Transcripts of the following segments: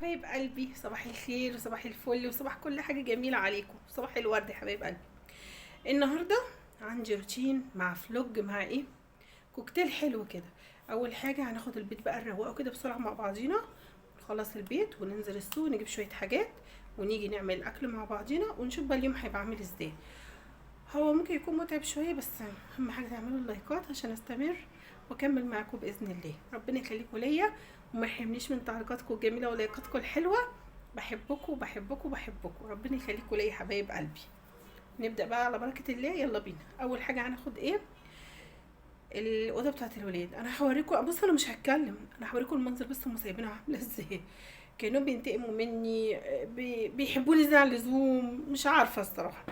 حبايب قلبي، صباح الخير وصباح الفل وصباح كل حاجة جميلة عليكم، صباح الورد يا حبايب قلبي. النهاردة عندي روتين مع فلوج مع ايه، كوكتيل حلو كده. اول حاجة هناخد البيت بقى نروقه كده بسرعة مع بعضينا، نخلص البيت وننزل السوق نجيب شوية حاجات ونيجي نعمل الاكل مع بعضينا ونشوف بقى اليوم هيبقى عامل ازاي. هو ممكن يكون متعب شوية بس اهم حاجة تعملوا اللايكات عشان استمر واكمل معاكم باذن الله. ربنا يخليكم ليا وما يحرمنيش من تعليقاتكم الجميله ولايكاتكم الحلوه. بحبكم بحبكم بحبكم، ربنا يخليكم ليا حبايب قلبي. نبدا بقى على بركه الله، يلا بينا. اول حاجه هناخد ايه، الاوضه بتاعت الولاد. انا هوريكم، بص انا مش هتكلم، انا هوريكم المنظر بس هم سايبينها عامله ازاي. كانوا بينتقموا مني، بيحبوني زي عن اللزوم، مش عارفه الصراحه.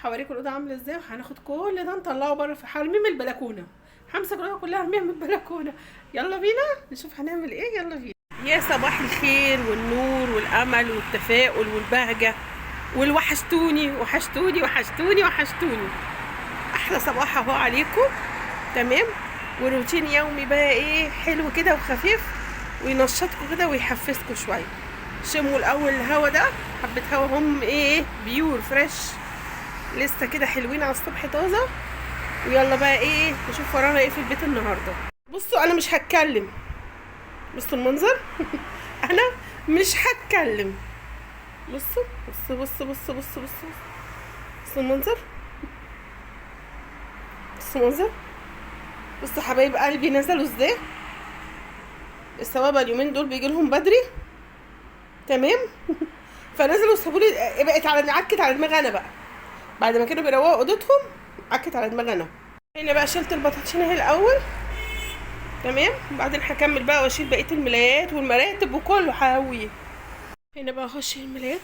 هوريكم الاوضه عامله ازاي، وهناخد كل ده نطلعه بره، في هرميه من البلكونه، همسك الاوضه كلها ارميها من البلكونه. يلا بينا نشوف هنعمل ايه، يلا بينا. يا صباح الخير والنور والامل والتفاؤل والبهجه والوحشتوني وحشتوني وحشتوني وحشتوني. احلى صباح اهو عليكم، تمام. وروتين يومي بقى ايه حلو كده وخفيف وينشطكم كده ويحفزكم شويه. شموا الاول الهوا ده، حبه هوا هم ايه بيور فريش، لسه كده حلوين على الصبح طازه. ويلا بقى ايه نشوف ورانا ايه في البيت النهارده. بصوا انا مش هتكلم، بصوا المنظر انا مش هتكلم. بصوا بصوا بصوا بصوا بصوا بصوا بصوا المنظر، بصوا المنظر، بصوا حبايب قلبي نزلوا ازاي. السوابع اليومين دول بيجي لهم بدري، تمام. فنزلوا سابوا لي، بقت على عكت على دماغي انا بقى، بعد ما كانوا بيروقوا اوضتهم عكت على دماغي انا. هنا بقى شلت البطاطشين اهي الاول، تمام. وبعدين هكمل بقى واشيل بقيه الملايات والمراتب وكله ههويه. هنا بقى اخش الملايات،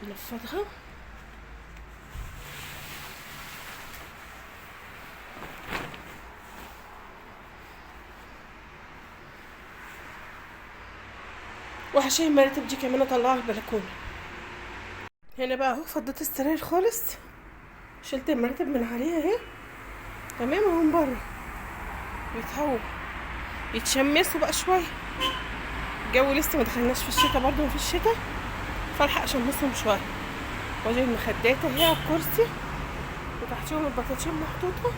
نفضها. وهشيل المراتب دي كمان اطلعها البلكونه. هنا بقى اهو فضيت السراير خالص، شلت المراتب من عليها اهي، تمام. اهو من بره بيتهووا يتشمسوا بقى شويه، الجو لسه ما دخلناش في الشتاء، برضه ما فيش شتاء، فالحق اشمسهم شويه. واجي المخدات اهي على الكرسي وتحتيهم البطاطين محطوطه.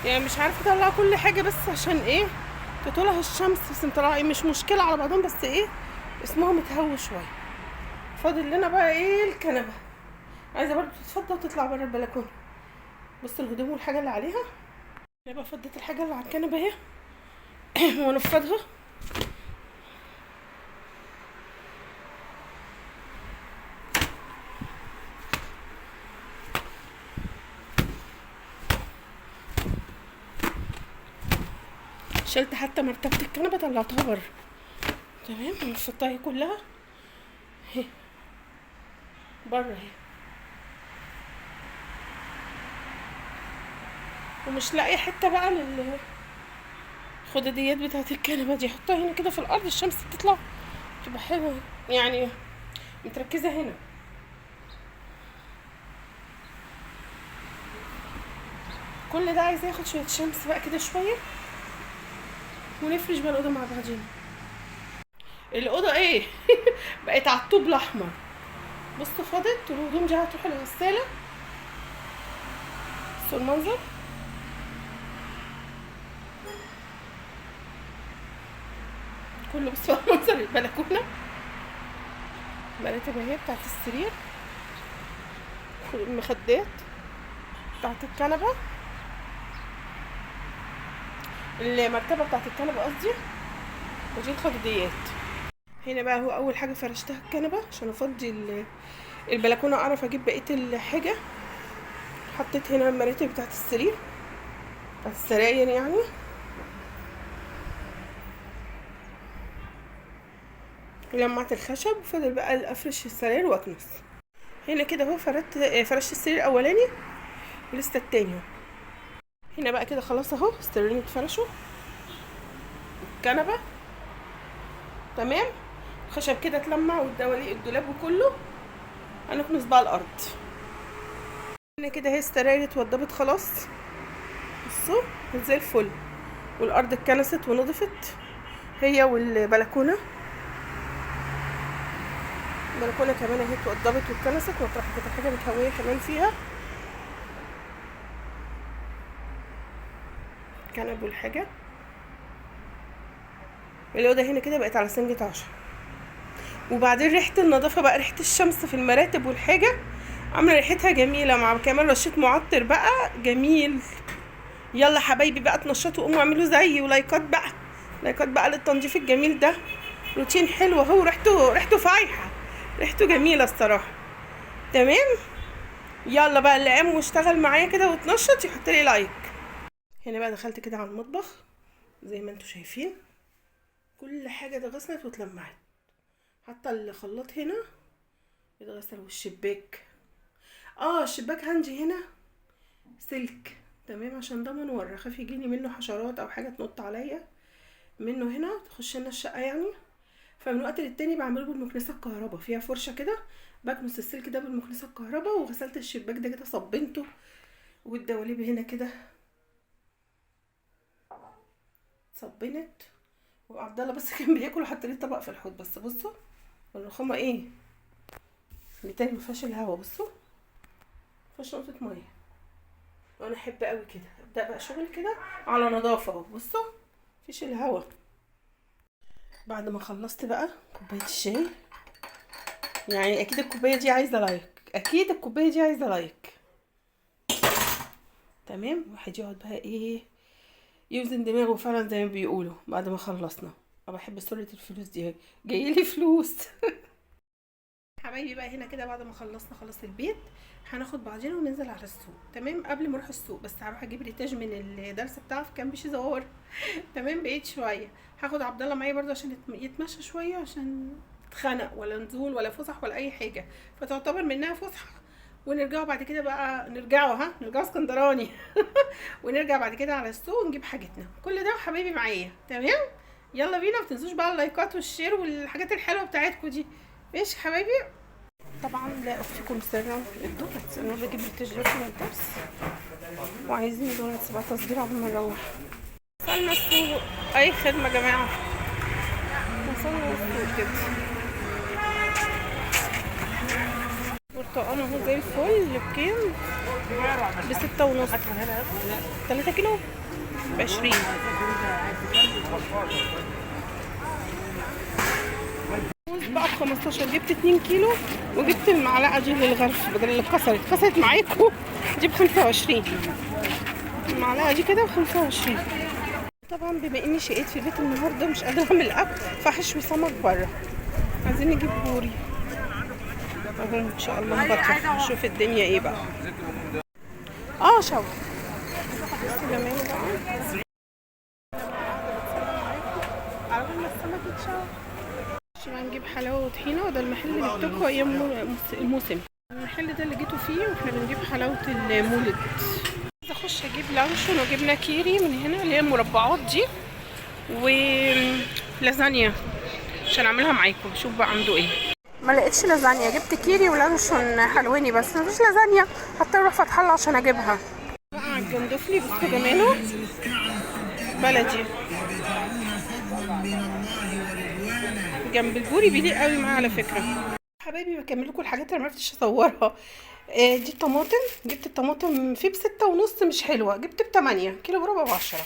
يعني مش عارفه اطلع كل حاجه بس عشان ايه تطولها الشمس، بس مطلعه ايه مش مشكله على بعضهم، بس ايه اسمها متهوي شويه. فاضل لنا بقى ايه الكنبه، عايزه برضه تتفضى وتطلع بره البلكونه. بص الهدوم والحاجه اللي عليها، يبقى فضيت الحاجه اللي على الكنبه اهي ونفضها. شلت حتى مرتبه الكنبه طلعتها بره، تمام. نفضتها كلها اهي بره اهي. ومش لاقيه حته بقى الخداديات بتاعت الكنبه دي، احطها هنا كده في الارض، الشمس تطلع تبقى حلوه يعني، متركزه هنا. كل ده عايز ياخد شويه شمس بقى كده شويه، ونفرش بقى الاوضه مع بعضينا. الاوضه ايه بقت على الطوب الاحمر. بصوا فاضت والهدوم دي هتروح الغساله. بصوا المنظر، كله بصوا منظر البلكونه. المراتب اهي بتاعت السرير، المخدات بتاعت الكنبه، المرتبه بتاعت الكنبه قصدي، ودي الخداديات. هنا بقى هو اول حاجه فرشتها الكنبه عشان افضي البلكونه، اعرف اجيب بقيه الحاجه. حطيت هنا المراتب بتاعت السرير، بتاعت السراير يعني. لمعت الخشب وفضل بقى افرش السراير واكنس. هنا كده اهو فرشت السرير الاولاني ولسه التاني. هنا بقى كده خلاص اهو السريرين اتفرشوا، الكنبه تمام، الخشب كده اتلمع والدواليق الدولاب وكله. هنكنس بقى الارض. هنا كده هي السراير اتوضبت خلاص، بصوا زي الفل، والارض اتكنست ونضفت هي والبلكونه. البلكونه كمان اهي اتوضبت واتكنست، وطرحت كده حاجه متهويه كمان فيها، كنب والحاجه. الاوضه هنا كده بقت على سنجة 10. وبعدين ريحه النظافه بقى، ريحه الشمس في المراتب والحاجه عامله ريحتها جميله، مع كمان رشيت معطر بقى جميل. يلا حبايبي بقى تنشطوا، قوموا اعملوا زيي، ولايكات بقى، لايكات بقى للتنظيف الجميل ده. روتين حلو اهو، ريحته فايحه، ريحته جميله الصراحه. تمام، يلا بقى اللي قام واشتغل معايا كده واتنشط يحط لي لايك. هنا بقى دخلت كده على المطبخ زي ما انتوا شايفين، كل حاجه اتغسلت واتلمعت، حتى الخلاط هنا اتغسل، والشباك الشباك عندي هنا سلك، تمام، عشان ده منور، خاف يجيني منه حشرات او حاجه تنط عليا منه هنا تخش لنا الشقه يعني. فمن وقت للتاني بعمله بالمكنسه الكهرباء، فيها فرشه كده بكنس السلك ده بالمكنسه الكهرباء. وغسلت الشباك ده كده صبنته، والدواليب هنا كده صبنت. وعبد الله بس كان بياكل وحط لي طبق في الحوض، بس بصوا الرخامه ايه بالتالي مفيهاش الهوا، بصوا مفيهاش نقطه ميه، وانا احب قوي كده ابدا بقى شغل كده على نظافه اهو، بصوا مفيش الهوا. بعد ما خلصت بقى كوبايه الشاي، يعني اكيد الكوبايه دي عايزه لايك، اكيد الكوبايه دي عايزه لايك. تمام، واحد يقعد بقى ايه يوزن دماغه فعلا زي ما بيقولوا. بعد ما خلصنا، انا بحب سورة الفلوس دي، جايلي فلوس. حبايبي بقى هنا كده بعد ما خلصنا خلاص البيت، هناخد بعضنا وننزل على السوق. تمام، قبل ما اروح السوق بس هروح اجيب ريتاج من الدرس بتاعه في كامب شيزاور. تمام، بقيت شويه هاخد عبد الله معايا برده عشان يتمشى شويه، عشان اتخنق ولا نزول ولا فسح ولا اي حاجه، فتعتبر منها فسحه. ونرجعوا بعد كده بقى، نرجعوا اسكندراني. ونرجع بعد كده على السوق ونجيب حاجتنا. كل ده حبايبي معايا، تمام. يلا بينا، متنسوش بقى اللايكات والشير والحاجات الحلوه بتاعتكم دي، ماشي حبايبي. طبعا لا اخفيكم سرا الدونتس، انا بجيب التجربه من الدرس وعايزين دونتس بقى تصدير قبل ما نروح. وصلنا السوق، اي خدمه يا جماعه، وصلنا السوق كده. برتقال اهو زي الفل، بكام؟ ب6.5، 3 كيلو ب20. بقى ب15، جبت 2 كيلو، وجبت المعلقه دي للغرف بدل اللي اتكسرت معاكم دي ب25. المعلقه دي كده ب25. طبعا بما اني شقيت في البيت النهارده مش قادره اعمل اكل، فهشوي سمك بره. عايزين نجيب بوري اهو ان شاء الله، نبطل نشوف الدنيا ايه بقى. شوي بصوا جماله بقى، على ما السمك يتشوي عشان هنجيب حلاوه وطحينه. وده المحل اللي بتوعكم ايام الموسم، المحل ده اللي جيتوا فيه واحنا بنجيب حلاوه المولد. عايزه اخش اجيب لانشون وجبنه كيري من هنا اللي هي المربعات دي، ولازانيا عشان اعملها معاكم. شوف بقى عنده ايه. ما لقيتش لازانيا، جبت كيري ولانشون حلواني بس مفيش لازانيا، حتى اروح فتح الله عشان اجيبها. بقى على الجندفلي بصوا جماله، بلدي جنب البوري، بيليق قوي معاه على فكره. حبايبي بكمل لكم الحاجات اللي معرفتش اصورها. دي الطماطم، جبت الطماطم في ب6.5 مش حلوه، جبت ب8 كيلو بربع ب10.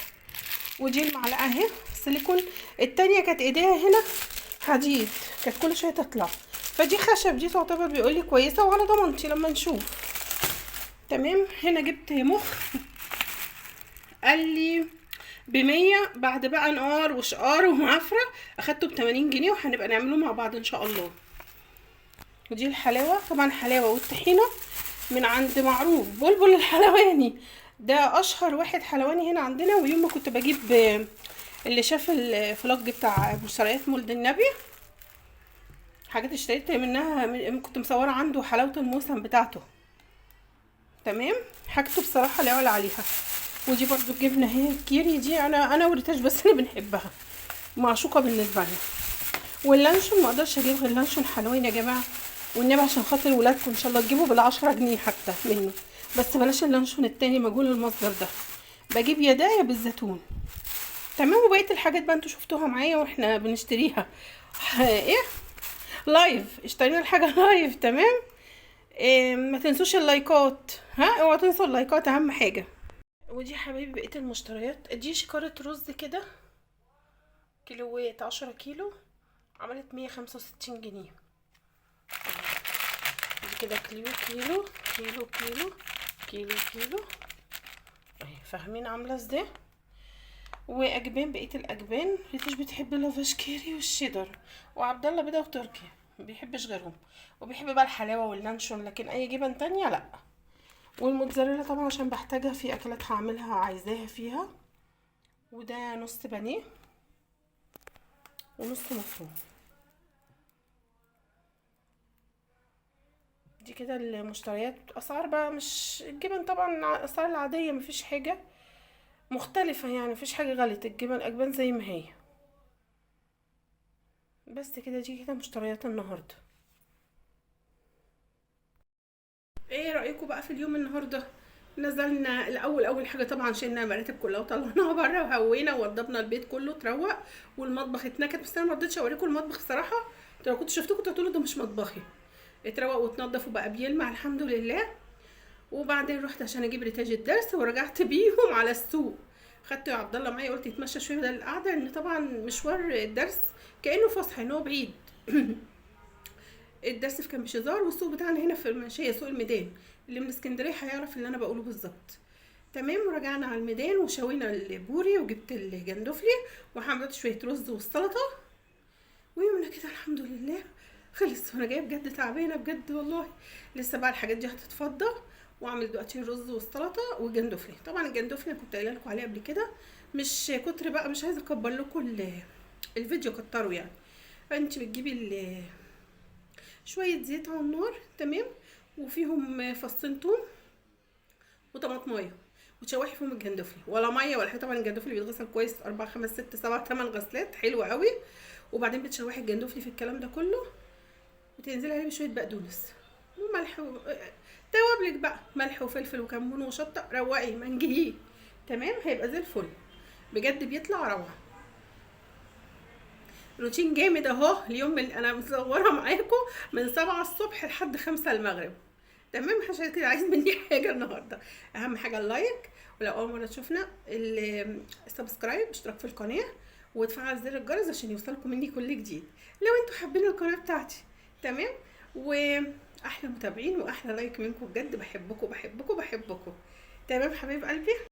ودي المعلقه اهي سيليكون، التانية كانت ايديها هنا حديد، كانت كل شويه تطلع، فدي خشب، دي تعتبر بيقولي كويسه وعلى ضمانتي لما نشوف. تمام، هنا جبت مخ، قال لي ب100، بعد بقى نقار وشقار ومعفره اخدته ب80 جنيه، وهنبقى نعمله مع بعض ان شاء الله. ودي الحلاوه، طبعا حلاوه والطحينه من عند معروف بلبل الحلواني، ده اشهر واحد حلواني هنا عندنا. ويوم ما كنت بجيب اللي شاف الفلوج بتاع مشتريات مولد النبي، حاجات اشتريت منها، كنت مصوره عنده حلاوه الموسم بتاعته. تمام، حاجته بصراحه لا يعلى عليها. ودي برضو الجبنه هي الكيري دي، انا وريتاج بس اللي بنحبها، معشوقه بالنسبه لنا. واللانشون ما اقدرش اجيب غير لانشون حلوين يا جماعه، والنبي عشان خاطر ولادكم ان شاء الله تجيبوا بال10 جنيه حتى منه، بس بلاش اللانشون التاني مجهول المصدر ده. بجيب يدايا بالزيتون. تمام. وبقيه الحاجات بقى انتوا شفتوها معايا واحنا بنشتريها ايه لايف، اشترينا الحاجه لايف. تمام. إيه، ما تنسوش اللايكات، ها اوعوا تنسوا اللايكات اهم حاجه. ودي حبايبي بقيه المشتريات. دي شكاره رز كده كيلوات 10 كيلو، عملت 165 جنيه. دي كده كيلو كيلو كيلو كيلو كيلو كيلو اهي، فاهمين عامله ازاي. واجبان، بقيه الاجبان ريتاش بتحب اللافاشكيري والشيدر، وعبد الله بيضه وتركي ما بيحبش غيرهم، وبيحب بقى الحلاوه واللانشون، لكن اي جبن تانية لا. والموتزاريلا طبعا عشان بحتاجها في اكلات هعملها عايزاها فيها. وده نص بانيه ونص مفروم. دي كده المشتريات. اسعار بقى مش الجبن طبعا، اسعار العاديه مفيش حاجه مختلفه يعني، مفيش حاجه غلت، الجبن اجبان زي ما هي. بس كده دي كده مشتريات النهارده. ايه رايكم بقى في اليوم النهارده؟ نزلنا الاول، اول حاجه طبعا شلنا المراتب كلها وطلعناها بره وهوينا ووضبنا البيت كله اتروق، والمطبخ اتنكد. بس انا ما رضيتش اوريكم المطبخ بصراحه، انتوا لو كنتوا شفتوه كنتوا هتقولوا ده مش مطبخي. اتروق واتنضف وبقى بيلمع الحمد لله. وبعدين رحت عشان اجيب ريتاج الدرس ورجعت بيهم على السوق. خدت يا عبد الله معايا، قلت يتمشى شويه بدل القعده، ان طبعا مشوار الدرس كانه فسحه، ان هو بعيد. الدرس في كامب شيزار، والسوق بتاعنا هنا في المنشيه سوق الميدان. اللي من اسكندريه هيعرف اللي انا بقوله بالظبط. تمام. ورجعنا على الميدان وشوينا البوري وجبت الجندفلي وحمرت شويه رز والسلطه، ويومنا كده الحمد لله خلص. وانا جايه بجد تعبانه بجد والله. لسه بقى الحاجات دي هتتفضى، واعمل دلوقتي الرز والسلطه والجندفلي. طبعا الجندفلي انا كنت قايله لكم عليه قبل كده، مش كتر بقى، مش عايزه اكبر لكم الفيديو كتروا يعني. فانت بتجيبي شويه زيت على النار. تمام. وفيهم فصين توم وطماطمايه، وتشوحي فيهم الجندفلي، ولا ميه ولا حاجه. طبعا الجندفلي بيتغسل كويس 4 5 6 7 8 غسلات، حلوه قوي. وبعدين بتشوحي الجندفلي في الكلام ده كله، وتنزلي عليه بشويه بقدونس وملح توابلك بقى، ملح وفلفل وكمون وشطه، روقي منجهيه. تمام. هيبقى زي الفل بجد، بيطلع روعه. روتين جامد اهو. اليوم اللي انا مصوره معاكم من 7 الصبح لحد 5 المغرب. تمام. عشان كده عايز مني حاجه النهارده. اهم حاجه اللايك، ولو اول مره تشوفنا السبسكرايب، اشتراك في القناه، وتفعل زر الجرس عشان يوصلكم مني كل جديد لو انتوا حابين القناه بتاعتي. تمام. واحلى متابعين واحلى لايك منكم بجد، بحبكم بحبكم بحبكم. تمام حبايب قلبي.